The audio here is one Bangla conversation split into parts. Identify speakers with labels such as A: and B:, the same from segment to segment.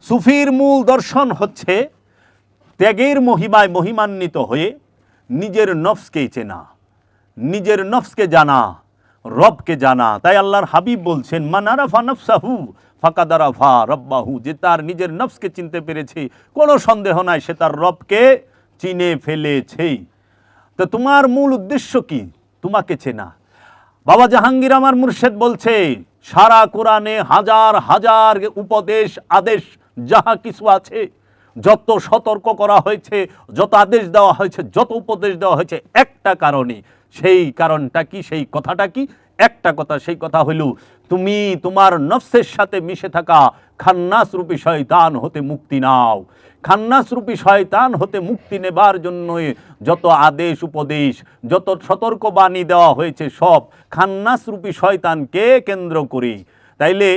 A: সুফির মূল দর্শন হচ্ছে ত্যাগের মহিমায় মহিমান্বিত হয়ে নিজের নফসকে চেনা, নিজের নফসকে জানা, রবকে জানা। তাই আল্লাহর হাবিব বলছেন, মান আরাফা নফসাহু ফাকাদ আরাফা রব্বাহু, যে তার নিজের নফসকে চিনতে পেরেছে কোনো সন্দেহ নাই সে তার রবকে চিনে ফেলেছে। তো তোমার মূল উদ্দেশ্য কি? তোমাকে চেনা। বাবা জাহাঙ্গীর আমার মুর্শেদ বলছে, সারা কোরআনে হাজার হাজার উপদেশ আদেশ যাহা কিছু আছে, যত সতর্ক করা হয়েছে, যত আদেশ দেওয়া হয়েছে, যত উপদেশ দেওয়া হয়েছে একটা কারণে। সেই কারণটা কি? সেই কথাটা কি? একটা কথা, সেই কথা হইল তুমি তোমার নফসের সাথে মিশে থাকা খান্নাস রূপী শয়তান হতে মুক্তি নাও। খান্নাস রূপী শয়তান হতে মুক্তি নেবার জন্য যত আদেশ উপদেশ, যত সতর্কবাণী দেওয়া হয়েছে সব খান্নাস রূপী শয়তানকে কেন্দ্র করে। তাইলে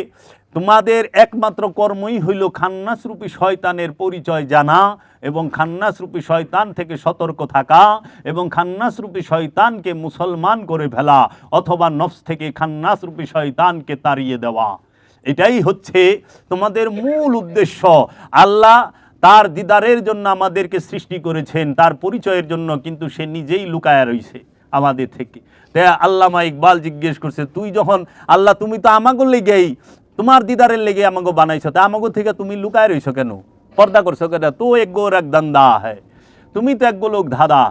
A: তোমাদের একমাত্র কর্মই হইল খান্নাস রূপী শয়তানের পরিচয় জানা এবং খান্নাস রূপী শয়তান থেকে সতর্ক থাকা এবং খান্নাস রূপী শয়তানকে মুসলমান করে ফেলা অথবা নফস থেকে খান্নাস রূপী শয়তানকে তাড়িয়ে দেওয়া। এটাই হচ্ছে তোমাদের মূল উদ্দেশ্য। আল্লাহ তার দিদারের জন্য আমাদেরকে সৃষ্টি করেছেন, তার পরিচয়ের জন্য, কিন্তু সে নিজেই লুকায়া রইছে আমাদের থেকে। তাই আল্লামা ইকবাল জিজ্ঞেস করছে, তুই যখন আল্লাহ তুমি তো আমাগো লেগেই তোমার দিদারের লেগে আমাগো বানাইছো, তা আমাগো থেকে তুমি লুকায় রইছো কেন, পর্দা করছো কেন? তো এক গোর এক দান্দা হ্যাঁ, তুমি তো এক গো লোক ধাঁধা।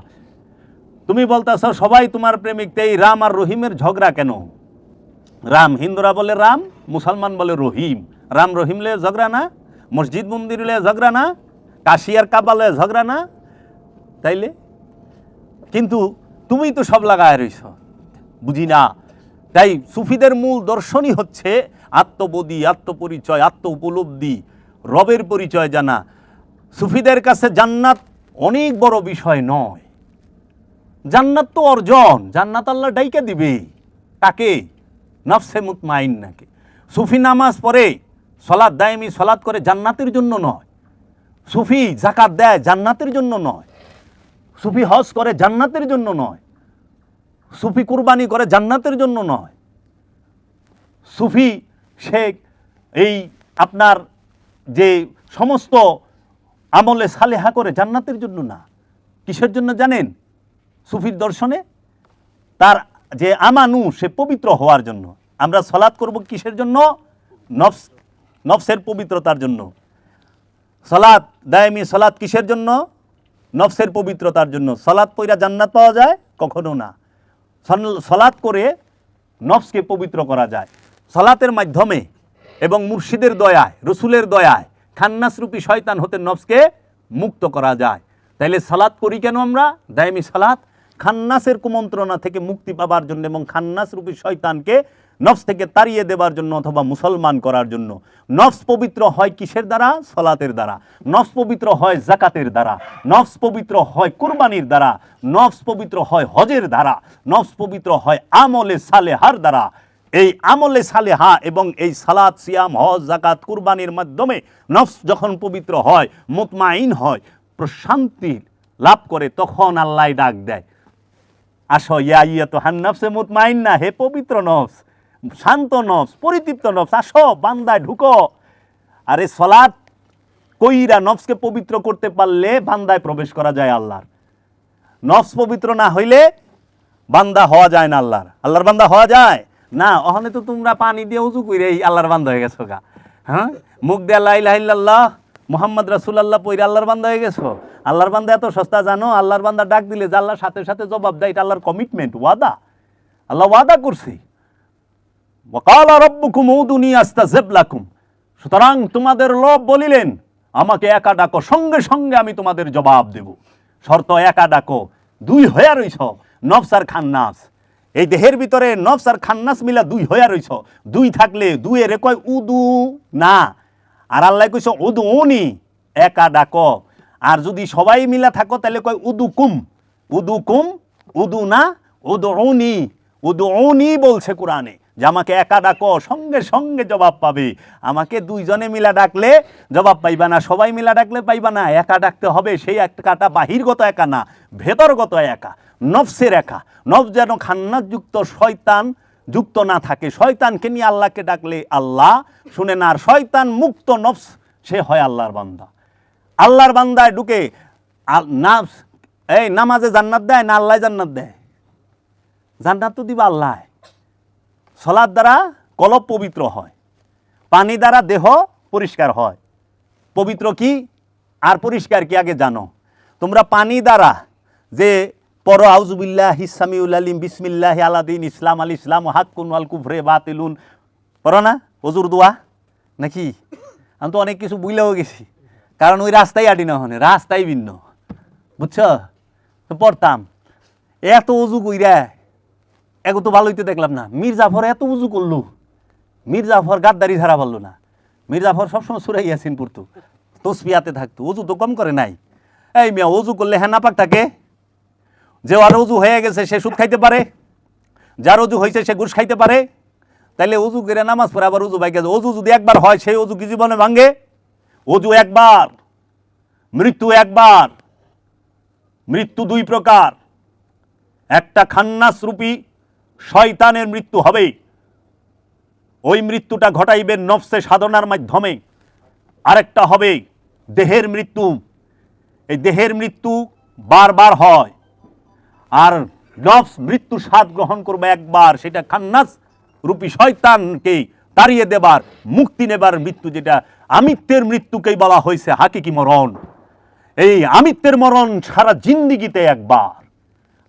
A: তুমি বলতেছ সবাই তোমার প্রেমিক, এই রাম আর রহিমের ঝগড়া কেন? রাম, হিন্দুরা বলে রাম, মুসলমান বলে রহিম। রাম রহিম লে ঝগড়া না? মসজিদ মন্দির লে ঝগড়া না? কাশী আর কাবা লে ঝগড়া না? তাইলে কিন্তু তুমি তো সব লাগায় রইছ, বুঝি না। তাই সুফিদের মূল দর্শনই হচ্ছে আত্মবোধি, আত্মপরিচয়, আত্ম উপলব্ধি, রবের পরিচয় জানা। সুফিদের কাছে জান্নাত অনেক বড় বিষয় নয়। জান্নাত তো অর্জন, জান্নাত আল্লাহ ডাইকা দিবে তাকে, নফসে মুতমাইন্নাকে। সুফি নামাজ পড়ে, সলাৎ দায়মি সলাৎ করে জান্নাতের জন্য নয়। সুফি যাকাত দেয় জান্নাতের জন্য নয়। সুফি হজ করে জান্নাতের জন্য নয়। সুফি কুরবানি করে জান্নাতের জন্য নয়। সুফি শেখ এই আপনার যে সমস্ত আমলে সালেহা করে জান্নাতের জন্য না। কিসের জন্য জানেন? সুফির দর্শনে তার যে আমানু, সে পবিত্র হওয়ার জন্য। আমরা সলাৎ করব কিসের জন্য? নফসের পবিত্রতার জন্য। সলাৎ দায়মি সলাৎ কিসের জন্য? নফসের পবিত্রতার জন্য। সলাৎ পইরা জান্নাত পাওয়া যায়? কখনো না। সলাৎ করে নফসকে পবিত্র করা যায় সলাতের মাধ্যমে এবং মুর্শিদের দয়ায়, রসুলের দয়ায় খান্নাস রূপী শয়তান হতে নফসকে মুক্ত করা যায়। তাইলে সালাত করি কেন আমরা? দায়মি সালাত খান্নাসের কুমন্ত্রণা থেকে মুক্তি পাবার জন্য এবং খান্নাস রূপী শয়তানকে নফস থেকে তাড়িয়ে দেবার জন্য অথবা মুসলমান করার জন্য। নফস পবিত্র হয় কিসের দ্বারা? সলাতের দ্বারা। নফস পবিত্র হয় জাকাতের দ্বারা। নফস পবিত্র হয় কুরবানির দ্বারা। নফস পবিত্র হয় হজের দ্বারা। নফস পবিত্র হয় আমলে সালেহার দ্বারা। এই আমলে সালেহা এবং এই সালাত, সিয়াম, হজ, জাকাত, কুরবানির মাধ্যমে নফস যখন পবিত্র হয়, মুতমাইন হয়, প্রশান্তি লাভ করে, তখন আল্লাহ ডাক দেয়, আসো ইয়া আইয়াতুহান নফসে মুতমাইন্না, হে পবিত্র নফস, শান্ত নফস, পরিতৃপ্ত নফস, আসো বান্দায় ঢুকো। আরে সলাৎ কইরা নফসকে পবিত্র করতে পারলে বান্দায় প্রবেশ করা যায় আল্লাহর। নফস পবিত্র না হইলে বান্দা হওয়া যায় না আল্লাহর। আল্লাহর বান্দা হওয়া যায় না। ওখানে তো তোমরা পানি দিয়ে উজু কইরে আল্লাহর বান্দা হয়ে গেছো গা। হ্যাঁ, মুখ দিয়ে লা ইলাহা ইল্লাল্লাহ মুহাম্মদ রাসূলুল্লাহ পইরে আল্লাহর বান্দা হয়ে গেছো। আল্লাহর বান্দা এত সস্তা জানো? আল্লাহর বান্দা ডাক দিলে যে আল্লাহর সাথে সাথে জবাব দেয়, এটা আল্লাহর কমিটমেন্ট, ওয়াদা। আল্লাহ ওয়াদা করছে, ওয়াকালা রাব্বুকুম উদুনি আস্তাজিব লাকুম। সুতরাং তোমাদের রব বলিলেন, আমাকে একা ডাকো, সঙ্গে সঙ্গে আমি তোমাদের জবাব দেব। শর্ত একা ডাকো। দুই হইয়া রইছ, নফস আর খান্নাস। এই দেহের ভিতরে নফস আর খান্নাস মিলা দুই হইয়া রইছ। দুই থাকলে দুইয়ের কয় উদু না, আর আল্লাহ কইছ উদু উনি, একা ডাকো। আর যদি সবাই মিলা থাকো তাহলে কয় উদুকুম। উদুকুম, উদু না, উদুউনি। উদুউনি বলছে কোরআনে যে আমাকে একা ডাকো, সঙ্গে সঙ্গে জবাব পাবে। আমাকে দুইজনে মিলা ডাকলে জবাব পাইবা না, সবাই মিলা ডাকলে পাইবা না। একা ডাকতে হবে। সেই একাটা বাহিরগত একা না, ভেতরগত একা, নফসের একা। নফস যেন খান্নাসযুক্ত, শয়তান যুক্ত না থাকে। শয়তানকে নিয়ে আল্লাহকে ডাকলে আল্লাহ শুনে না, আর শয়তান মুক্ত নফস সে হয় আল্লাহর বান্দা। আল্লাহর বান্দায় ঢুকে এই নামাজে জান্নাত দেয় না আল্লাহ জান্নাত দেয়? জান্নাত তো দিবা আল্লাহ। সলাৎ দ্বারা কলব পবিত্র হয়, পানি দ্বারা দেহ পরিষ্কার হয়। পবিত্র কি আর পরিষ্কার কি আগে জানো। তোমরা পানি দ্বারা যে পর আউজুবিল্লাহ হিসামিউল আলিম বিসমিল্লাহ আলাদিন ইসলাম আল ইসলাম হাক্কুন আল কুফরে বাতিলুন পড়ো না ওজুর দোয়া নাকি? আমি তো অনেক কিছু বুঝলেও গেছি, কারণ ওই রাস্তায় আটি না হনে, রাস্তায় ভিন্ন, বুঝছ? তো পড়তাম। এত উজু কইরা এগো তো ভালো হইতে দেখলাম না। মীর জাফর এত উজু করলো, মীর জাফর গাদ্দারি ছাড়া পারলো না। মীর জাফর সবসময় সুরা ইয়াসিন পড়তো, তসবিয়াতে থাকতো, উজু তো কম করে নাই। এই মিয়া উজু করলে হ্যাঁ নাপাক থাকে? যে আর উজু হয়ে গেছে সে সুদ খাইতে পারে, যার উজু হয়েছে সে ঘুষ খাইতে পারে। তাইলে উজু করে নামাজ পড়ে আবার উজু বাইকে, অজু যদি একবার হয় সেই অজু কি জীবনে ভাঙ্গে? অজু একবার, মৃত্যু একবার। মৃত্যু দুই প্রকার, একটা খান্নাস রূপী শয়তানের মৃত্যু হবে, ওই মৃত্যুটা ঘটাইবে নফসে সাধনার মাধ্যমে। আরেকটা হবে দেহের মৃত্যু, এই দেহের মৃত্যু বারবার হয়। আর নফস মৃত্যুর স্বাদ গ্রহণ করবে একবার, সেটা খান্নাস রূপী শয়তানকে তাড়িয়ে দেবার, মুক্তি নেবার মৃত্যু, যেটা আমিত্বের মৃত্যুকেই বলা হয়েছে হাকিকি মরণ। এই আমিত্বের মরণ সারা জিন্দিগিতে একবার,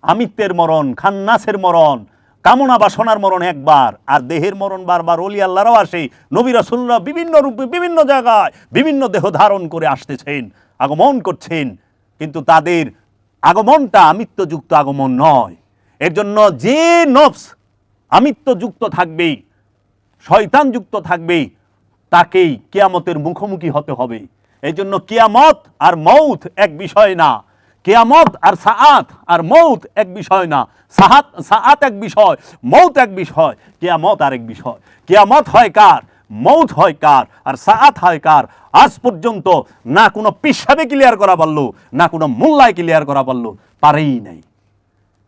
A: আমিত্বের মরণ, খান্নাসের মরণ, কামনা বাসনার মরণ একবার। আর দেহের মরণ বারবার। ওলি আল্লাহরাও আসে, নবী রাসূলরা বিভিন্ন রূপে বিভিন্ন জায়গায় বিভিন্ন দেহ ধারণ করে আসতেছেন, আগমন করছেন, কিন্তু তাদের আগমনটা আমিত্বযুক্ত আগমন নয়। এর জন্য যে নফস আমিত্বযুক্ত থাকবে, শয়তানযুক্ত থাকবে, তাকেই কিয়ামতের মুখোমুখি হতে হবে। এই জন্য কিয়ামত আর মৌত এক বিষয় না, কিয়ামত আর সাআত আর মৌত এক বিষয় না। সাআত এক বিষয়, মৌত এক বিষয়, কিয়ামত আর এক বিষয়। কিয়ামত হয় কার, মৌত হয় কার, আর সাআত হয় কার? আজ পর্যন্ত না কোনো পিসাবে ক্লিয়ার করা পারলো, না কোনো মোল্লায় ক্লিয়ার করা পারলো, পারেই নাই।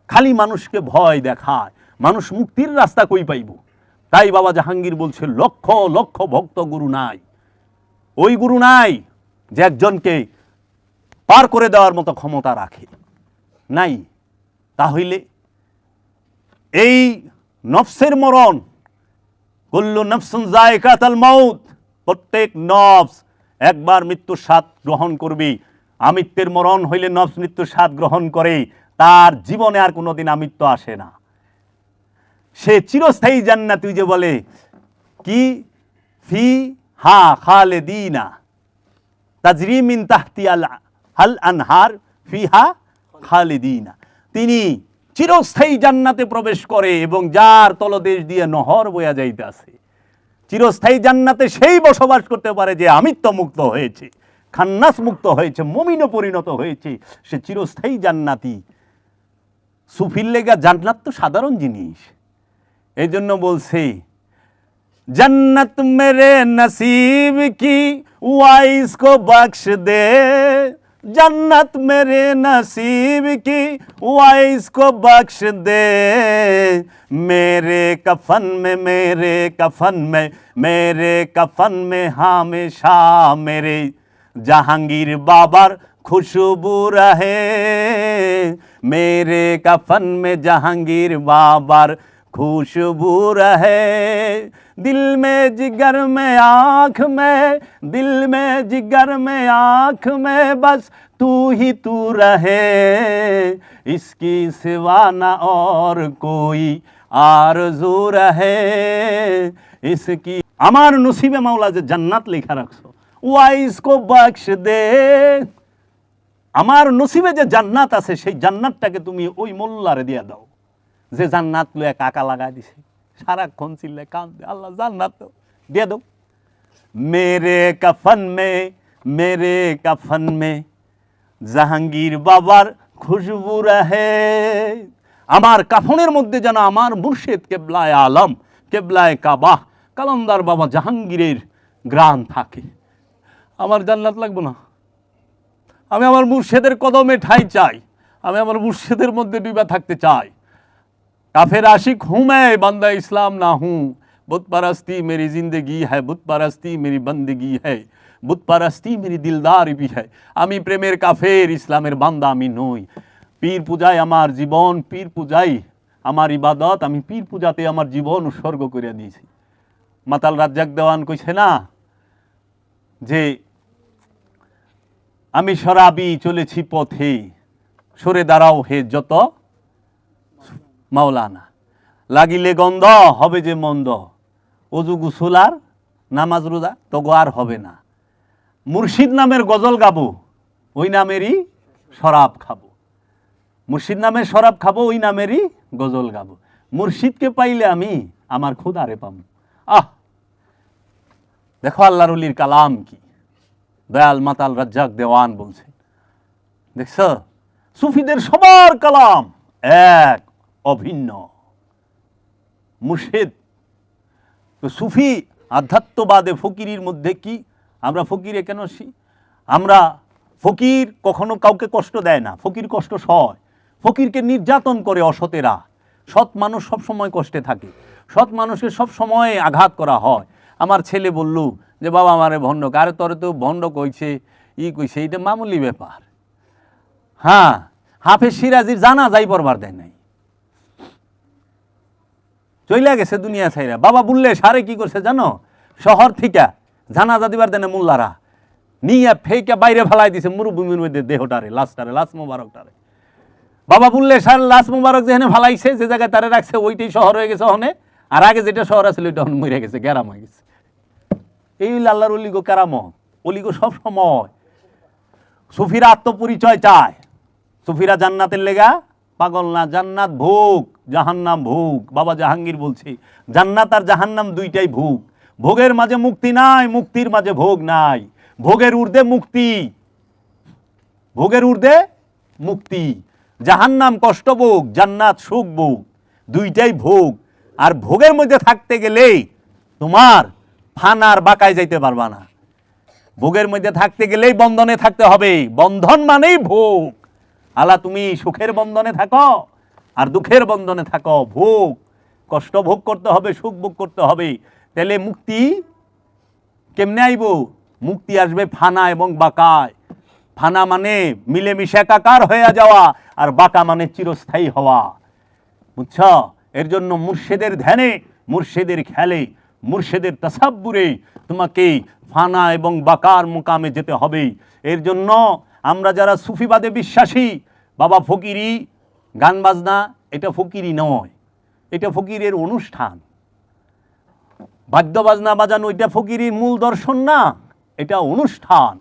A: খালি মানুষকে ভয় দেখায়, মানুষ মুক্তির রাস্তা কই পাইব? তাই বাবা জাহাঙ্গীর বলছে লক্ষ লক্ষ ভক্ত গুরু নাই। ওই গুরু নাই যে একজনকে পার করে দেওয়ার মতো ক্ষমতা রাখে, নাই। তাহলে এই নফসের মরণ, কুল্লু নফসুন যায়কাতুল মাউত, প্রত্যেক নফস একবার মৃত্যুর স্বাদ গ্রহণ করবে। আমিত্বের মরণ হইলে নফস মৃত্যুর স্বাদ গ্রহণ করে, তার জীবনে আর কোনোদিন আমিত্ব আসে না। সে চিরস্থায়ী জান্নাত, তুই যে বলে কি ফি হা খালিদিনা তাজরি মিন তাহতিয়াল হাল আনহার ফিহা খালিদিনা, তিনি চিরস্থায়ী জান্নাতে প্রবেশ করে এবং যার তলদেশ দিয়ে নহর বয়া যাইতেছে। চিরস্থায়ী জান্নাতে সেই বসবাস করতে পারে যে আমিত্ব মুক্ত হয়েছে, খান্নাস মুক্ত হয়েছে, মুমিনে পরিণত হয়েছে, সে চিরস্থায়ী জান্নাতি। সুফির লেগা জান্নাত তো সাধারণ জিনিস। এই জন্য বলছে जन्नत मेरे नसीब की वाइस को बख्श दे, जन्नत मेरे नसीब की वाइस को बख्श दे, मेरे कफन में मेरे कफन में मेरे कफन में हमेशा मेरे जहांगीर बाबर खुशबू रहे, मेरे कफन में जहांगीर बाबर खुशबू रहे, दिल में जिगर में आँख में, दिल में जिगर में आँख में बस तू ही तू रहे, इसकी सिवा ना और कोई आरज़ू रहे, इसकी আমার নসিবে মাওলা যে জান্নাত লেখা রাখছো, ওয়াইসको বখশ দে, আমার নসিবে যে জান্নাত আছে সেই জান্নাতটাকে তুমি ওই মোল্লারে দিয়ে দাও যে জান্নাত লয়ে কাকা লাগাই দিছে, সারাক্ষণ চিল্লে কান্দে, আল্লাহ জান্নাত দিয়ে দাও। মেরে কফন মে জাহাঙ্গীর বাবার খুশবু রহে, আমার কাফনের মধ্যে যেন আমার মুর্শিদ কেবলায়ে আলম, কেবলায়ে কাবাহ, কালান্দার বাবা জাহাঙ্গীরের গ্রাণ থাকে। আমার জান্নাত লাগবে না? আমি আমার মুর্শিদের কদমে ঠাঁই চাই, আমি আমার মুর্শিদের মধ্যে ডুবা থাকতে চাই। काफिर आशिक हूँ मैं, बंदा इस्लाम ना हूँ, बुत परस्ती मेरी ज़िंदगी है, बुत परस्ती मेरी बंदगी है, বুতপারাস্তি মেরি দিলদার भी है। আমি প্রেমের কাফের, ইসলামের বান্দা আমি নই। পীর পূজায় আমার জীবন, পীর পূজাই আমার ইবাদত, আমি পীর পূজাতে আমার জীবন উৎসর্গ করে দিয়েছি। মাতাল রাজ্জাক দেওয়ান কইছে না যে আমি শরাবি চলেছি পথে, সরে দাঁড়াও হে যত মাওলানা, লাগিলে গন্ধ হবে যে মন্দ, অজু গুসুল আর নামাজ রোজা তগো আর হবে না। মুর্শিদ নামের গজল গাবো, ওই নামেরই শরাব খাবো। মুর্শিদ নামের শরাব খাবো, ওই নামেরই গজল গাবো। মুর্শিদকে পাইলে আমি আমার খুদারে পাবো। আহ, দেখো আল্লাহর ওলির কালাম কি, দয়াল মাতাল রাজ্জাক দেওয়ান বলছেন। দেখছ সুফিদের সবার কালাম এক, অভিন্ন। মুর্শিদ তো সুফি আধ্যাত্মবাদে ফকিরির মধ্যে কি, আমরা ফকিরে কেন আমরা ফকির কখনো কাউকে কষ্ট দেয় না, ফকির কষ্ট সয়। ফকিরকে নির্যাতন করে অসতেরা। সৎ মানুষ সব সময় কষ্টে থাকে, সৎ মানুষকে সব সময় আঘাত করা হয়। আমার ছেলে বলল যে বাবা আমারে ভণ্ড, আরে তোরে তো ভণ্ড কইছে, কইছে, এটা মামুলি ব্যাপার। হ্যাঁ, হাফেজ সিরাজির জানা যাই পড়বার দেয় নাই, চইলা গেছে দুনিয়া ছাইরা। বাবা বললে সারে কি করছে জানো, শহর থেকে জানাজা দিবার দেনে মোল্লারা নিয়ে ফেকে বাইরে ফেলাই দিছে মরুভূমির মধ্যে দেহটারে, লাশটারে, লাশ মোবারকটারে। বাবা বললে সার লাশ মোবারক যেখানে ফালাইছে, যে জায়গায় তারে রাখছে ওইটাই শহর হয়ে গেছে ওখানে, আর আগে যেটা শহর আছে ওইটা মরে গেছে, গ্যারাম হয়ে গেছে। এই আল্লাহর অলিগো কেরামত, অলিগো সব সময়। সুফিরা আত্মপরিচয় চায়, সুফিরা জান্নাতের লেগা পাগল না। জান্নাত ভোগ, জাহান্নাম ভোগ। বাবা জাহাঙ্গীর বলছে জান্নাত আর জাহান্নাম দুইটাই ভোগ। ভোগের মাঝে মুক্তি নাই, মুক্তির মাঝে ভোগ নাই। ভোগের ঊর্ধ্বে মুক্তি, ভোগের ঊর্ধ্বে মুক্তি। জাহান্নাম কষ্ট ভোগ, জান্নাত সুখ ভোগ, দুইটাই ভোগ। আর ভোগের মধ্যে থাকতে গেলে তোমার ফানার বাঁকায় যাইতে পারবা না। ভোগের মধ্যে থাকতে গেলেই বন্ধনে থাকতে হবে, বন্ধন মানেই ভোগ। আলা তুমি সুখের বন্ধনে থাকো আর দুঃখের বন্ধনে থাকো, ভোগ কষ্ট ভোগ করতে হবে, সুখ ভোগ করতে হবে। তাহলে মুক্তি কেমনে আইব? মুক্তি আসবে ফানা এবং বাঁকায়। ফানা মানে মিলেমিশে একাকার হয়ে যাওয়া, আর বাঁকা মানে চিরস্থায়ী হওয়া। বুঝছ? এর জন্য মুর্শিদের ধ্যানে, মুর্শিদের খেলে, মুর্শিদের তাসাব্বুরে তোমাকে ফানা এবং বাঁকার মুকামে যেতে হবে। এর জন্য আমরা যারা সুফিবাদে বিশ্বাসী, বাবা ফকিরি গান বাজনা এটা ফকিরি নয়, এটা ফকিরের অনুষ্ঠান। বাদ্য বাজনা বাজানো এটা ফকিরির মূল দর্শন না, এটা অনুষ্ঠান।